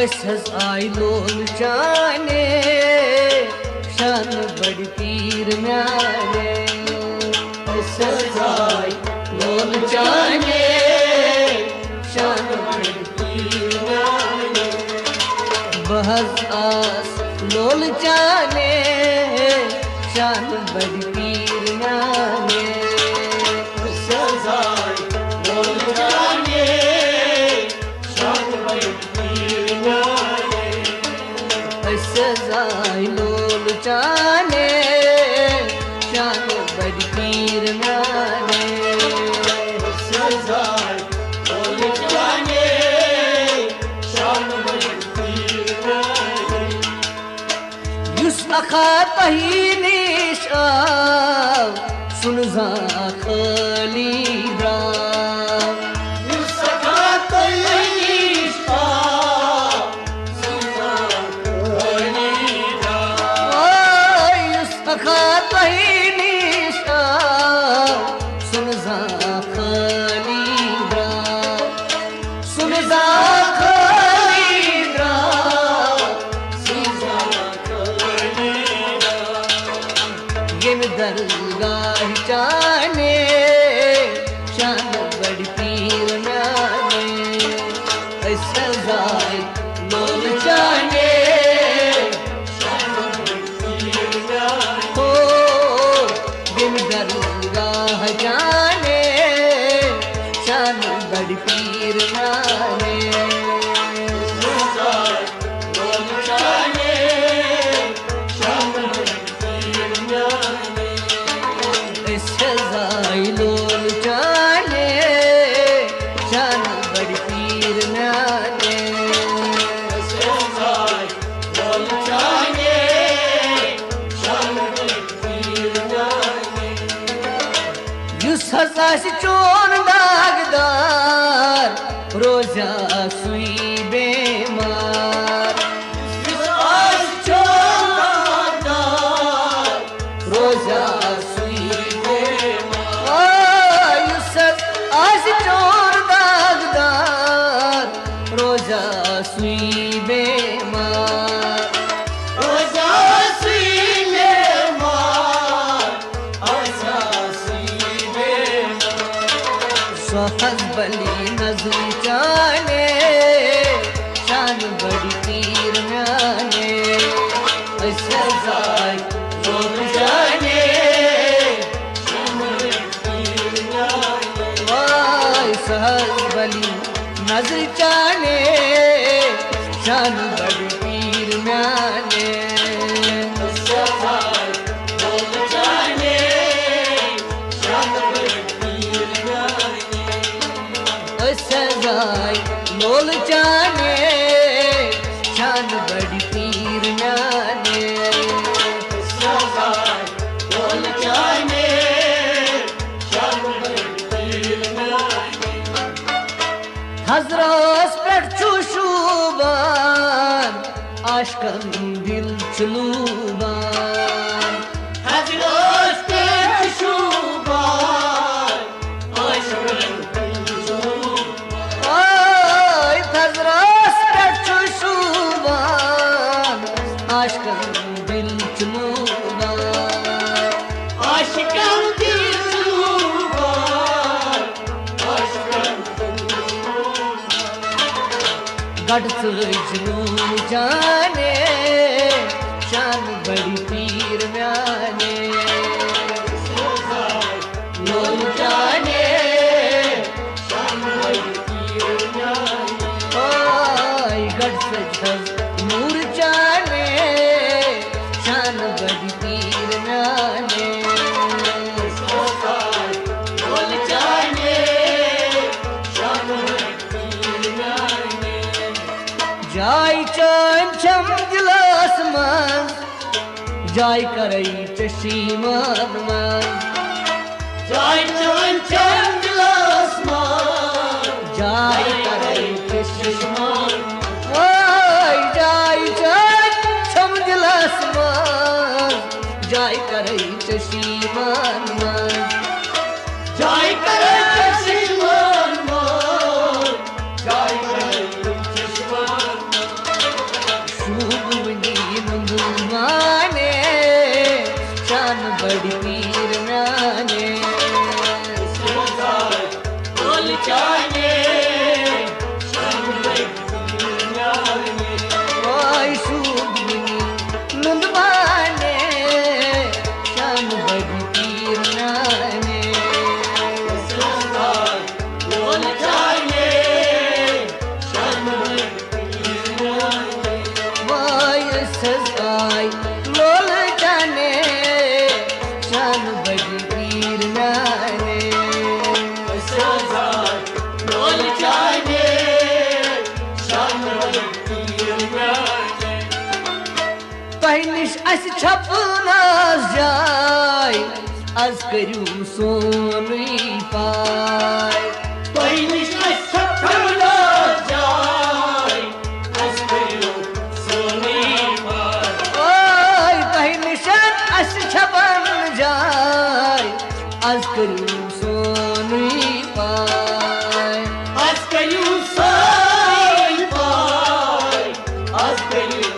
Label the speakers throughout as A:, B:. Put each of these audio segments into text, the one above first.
A: अस आई लोल चाने शान बड़ी पीर म्याने अस आई लोल चाने शान बड़ी पीर म्याने बहस आस लोल चाने शान बड़ी पीर म्याने अस आई लोल चाने शान बड़ी पीर म्याने सजाई लोल चाने शान बड़ी पीर म्याने सजाई लोल चाने शान बड़ी पीर म्याने युस अखा तही निशा सुन जा खलीदा दरगाह चाने शान बड़ी पीर म्याने सजाई लोल चाने शान बड़ी पीर म्याने हो गिन दरगाह जाने शान बड़ी पीर म्याने सजाई लोल चाने शान बड़ी पीर म्याने सजाई लोल चाने शान बड़ी पीर म्याने सजाई लोल चाने शान बड़ी पीर म्याने युस हसास चोन दागदार रोजा सुई बेमार युस हसास चोन दागदार रोजा सुई बेमार रोजा सुई बेमार आजा सुई बेमार सोहज बली नजर चाने शान बड़ी पीर म्याने सजाई लोल चाने शान बड़ी पीर म्याने सहज बली नजर चाने शान बड़ी पीर म्याने सजाई लोल चाने शान बड़ी पीर म्याने सजाई लोल चाने शान बड़ी पीर म्याने सजाई लोल चाने शान बड़ी पीर म्याने हजरत पेट शुबान आशकन दिल चलूबान हजरत पेट शुबान आशकन दिल चलूबान ओय हजरत पेट शुबान आशकन दिल चलूबान आशकन दिल चलूबान आशकन गढ़ जुनून जाने शान बड़ी पीर म्याने लोल जाने शान बड़ी पीर म्याने ओय गढ़ से नूर जाने शान बड़ी पीर म्याने लोल जाने शान बड़ी पीर म्याने जाय चन छम गिलास मन जाय करई चशीमान मन जाय चन छम गिलास मन जाय करई चशीमान ओय जाय चन छम गिलास मन जाय करई चशीमान मन जाय करई चशीमान मन जाय करई चशीमान चाने शान बड़ी पीर म्याने वाई सूदनी नंदवाने शान बड़ी पीर म्याने सजाई लोल चाने शान बड़ी पीर म्याने वाई सजाई लोल चाने शान बड़ी पीर म्याने सजाई लोल चाने शान बड़ी पीर म्याने तोह निश अस छपनास जाय आज करू सोनुई पाय तोह निश अस छपनास जाय आज करू सोनुई पाय ओय तोह निश अस छपन जाय आज करू सोनुई पाय आज करू सोनुई पाय आज करू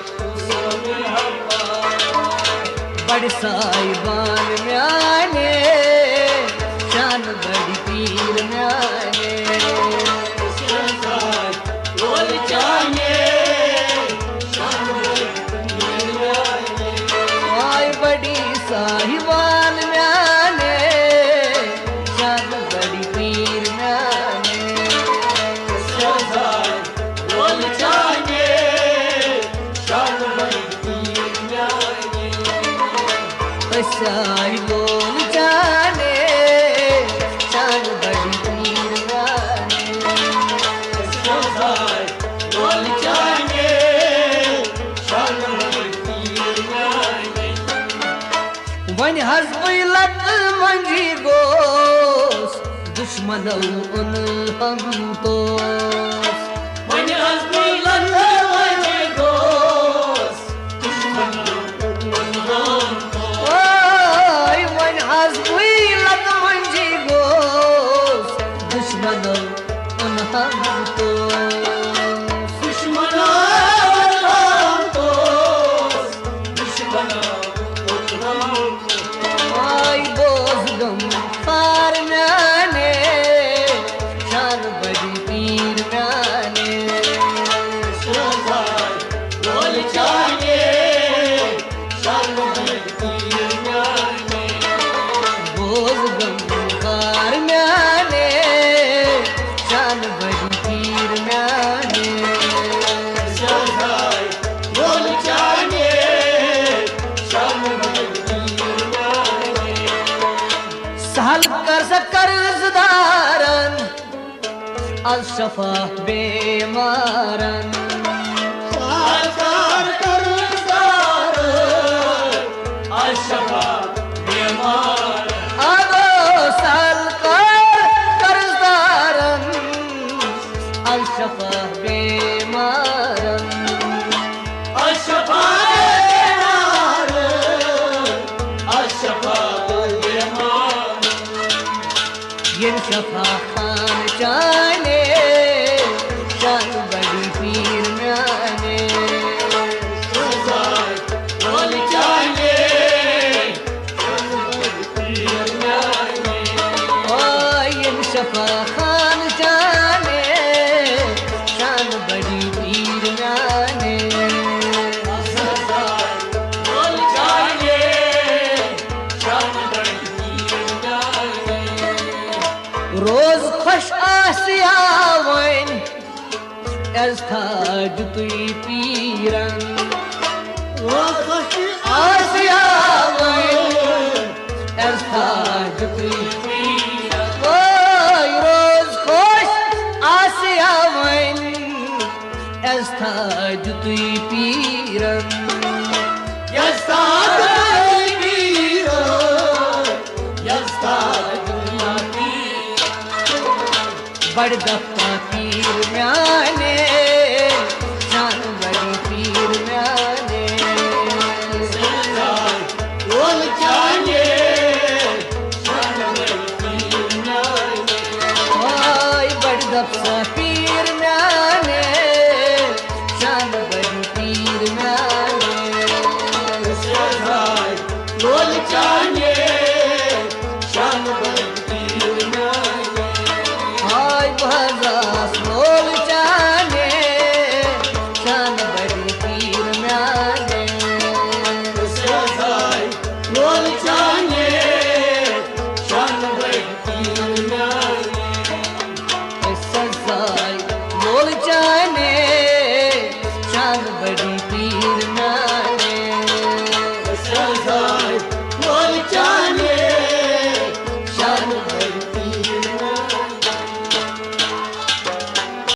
A: बड़ साहिबान म्याने शान बड़ी पीर म्याने लोल चाने शान बड़ी पीर म्याने आय बड़ी साहिबान म्याने शान बड़ी पीर म्याने लोल चाने शान बड़ी पीर म्याने साई लोल जाने शान बड़ी पीर म्याने लोल जाने शान बड़ी पीर म्याने वन हज़ लत मंजी गोस दुश्मनों उन हम दोस वन हज़ लत मंजी गोस दुश्मनों उन हम लत मंजी गोस दुश्मनों उन हम तो दुश्मनों हम तो दुश्मनों उन हम आई बोझ गम पार म्याने शान बड़ी पीर म्याने लोल चाने शान बड़ी पीर म्याने बोझ गम पार म्याने शान बड़ी पीर म्याने लोल चाने शान बड़ी पीर म्याने सहल कर कर्जदारन अल शफा बेमारन सहल कर कर्जदारन अल शफा बेमारन अगो सहल कर कर्जदारन अल शफा बेमारन अल शफा बेमारन अल शफा बेमारन yin शफा खान जाने शान बड़ी पीर म्याने लोल जाने शान बड़ी पीर म्याने ओ yin शफा खान जाने शान बड़ी पीर म्याने लोल जाने शान बड़ी पीर म्याने रोज खुश आसिया वन एज थाज तुई पीरन रोज खुश आसिया वन एज थाज तुई पीरन ओय रोज खुश आसिया वन एज थाज तुई पीरन एज थाज तुई पीरन एज थाज बड़ दफ्ता पीर म्याने शान बड़ी पीर म्याने लोल जाने शान बड़ी पीर म्याने आय बड़ दफ्ता पीर म्याने शान बड़ी पीर म्याने लोल जाने शान बड़ी पीर म्याने जान बड़ी